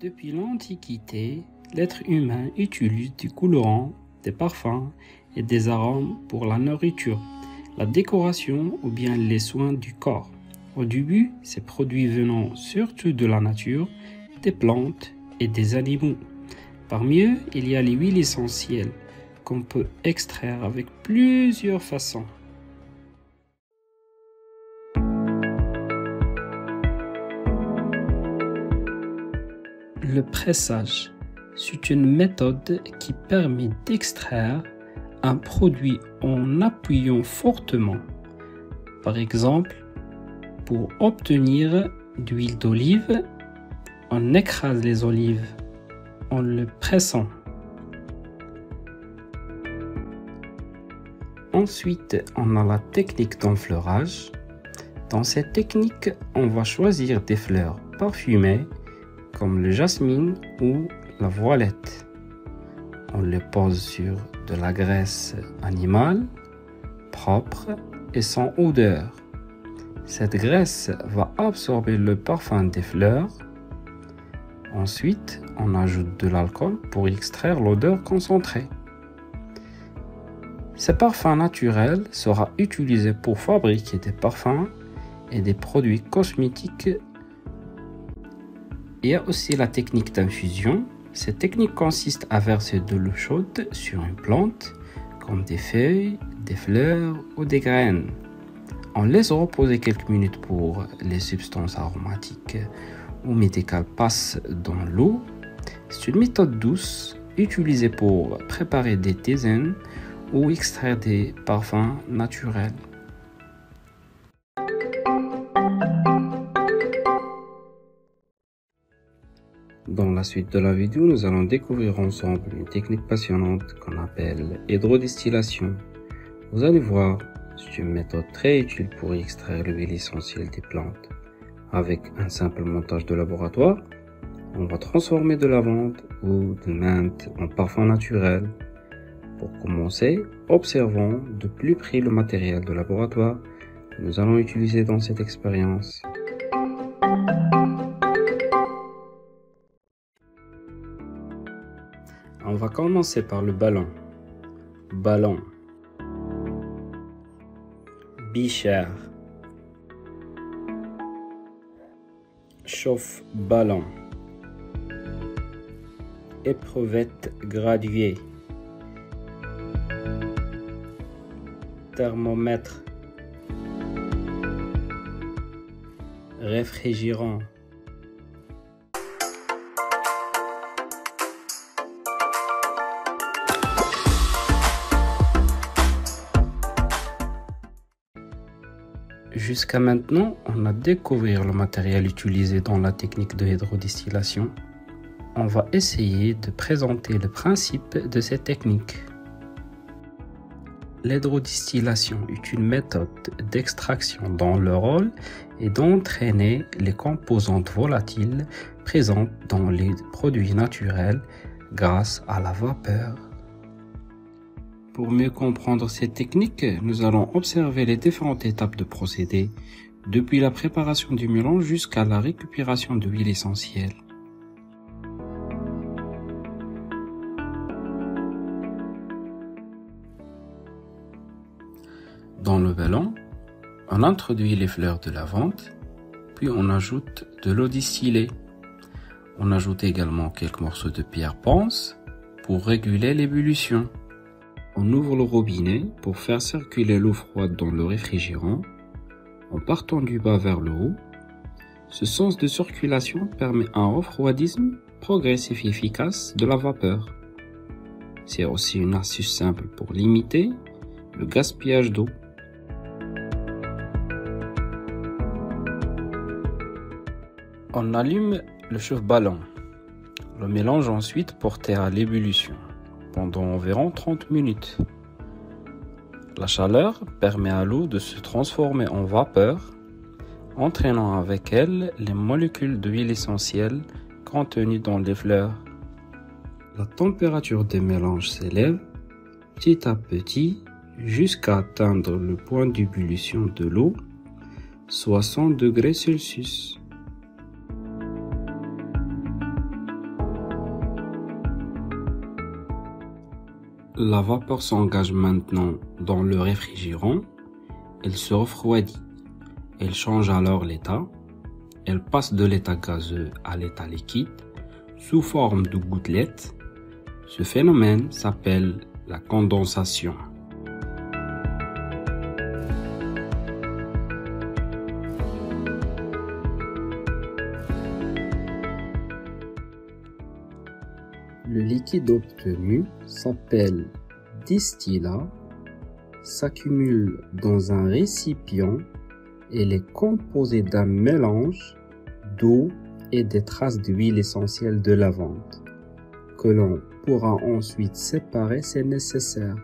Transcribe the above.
Depuis l'Antiquité, l'être humain utilise du colorant, des parfums et des arômes pour la nourriture, la décoration ou bien les soins du corps. Au début, ces produits venant surtout de la nature, des plantes et des animaux. Parmi eux, il y a les huiles essentielles qu'on peut extraire avec plusieurs façons. Le pressage, c'est une méthode qui permet d'extraire un produit en appuyant fortement. Par exemple, pour obtenir d'huile d'olive, on écrase les olives en le pressant. Ensuite, on a la technique d'enfleurage. Dans cette technique, on va choisir des fleurs parfumées comme le jasmine ou la voilette. On les pose sur de la graisse animale, propre et sans odeur. Cette graisse va absorber le parfum des fleurs. Ensuite, on ajoute de l'alcool pour extraire l'odeur concentrée. Ce parfum naturel sera utilisé pour fabriquer des parfums et des produits cosmétiques. Il y a aussi la technique d'infusion. Cette technique consiste à verser de l'eau chaude sur une plante, comme des feuilles, des fleurs ou des graines. On laisse reposer quelques minutes pour les substances aromatiques ou médicales passent dans l'eau. C'est une méthode douce utilisée pour préparer des tisanes ou extraire des parfums naturels. Dans la suite de la vidéo, nous allons découvrir ensemble une technique passionnante qu'on appelle hydrodistillation. Vous allez voir, c'est une méthode très utile pour extraire l'huile essentielle des plantes. Avec un simple montage de laboratoire, on va transformer de lavande ou de menthe en parfum naturel. Pour commencer, observons de plus près le matériel de laboratoire que nous allons utiliser dans cette expérience. On va commencer par le ballon. Ballon. Bichère. Chauffe-ballon. Éprouvette graduée. Thermomètre. Réfrigérant. Jusqu'à maintenant, on a découvert le matériel utilisé dans la technique de hydrodistillation. On va essayer de présenter le principe de cette technique. L'hydrodistillation est une méthode d'extraction dont le rôle est d'entraîner les composantes volatiles présentes dans les produits naturels grâce à la vapeur. Pour mieux comprendre cette technique, nous allons observer les différentes étapes de procédé, depuis la préparation du mélange jusqu'à la récupération de l'huile essentielle. Dans le ballon, on introduit les fleurs de lavande, puis on ajoute de l'eau distillée. On ajoute également quelques morceaux de pierre ponce pour réguler l'ébullition. On ouvre le robinet pour faire circuler l'eau froide dans le réfrigérant en partant du bas vers le haut. Ce sens de circulation permet un refroidissement progressif et efficace de la vapeur. C'est aussi une astuce simple pour limiter le gaspillage d'eau. On allume le chauffe-ballon. Le mélange ensuite porté à l'ébullition pendant environ 30 minutes. La chaleur permet à l'eau de se transformer en vapeur, entraînant avec elle les molécules d'huile essentielle contenues dans les fleurs. La température des mélanges s'élève petit à petit jusqu'à atteindre le point d'ébullition de l'eau, soit 100 degrés Celsius. La vapeur s'engage maintenant dans le réfrigérant. Elle se refroidit. Elle change alors l'état. Elle passe de l'état gazeux à l'état liquide sous forme de gouttelettes. Ce phénomène s'appelle la condensation. Le liquide obtenu s'appelle distillat, s'accumule dans un récipient et est composé d'un mélange d'eau et des traces d'huile essentielle de lavande que l'on pourra ensuite séparer si nécessaire.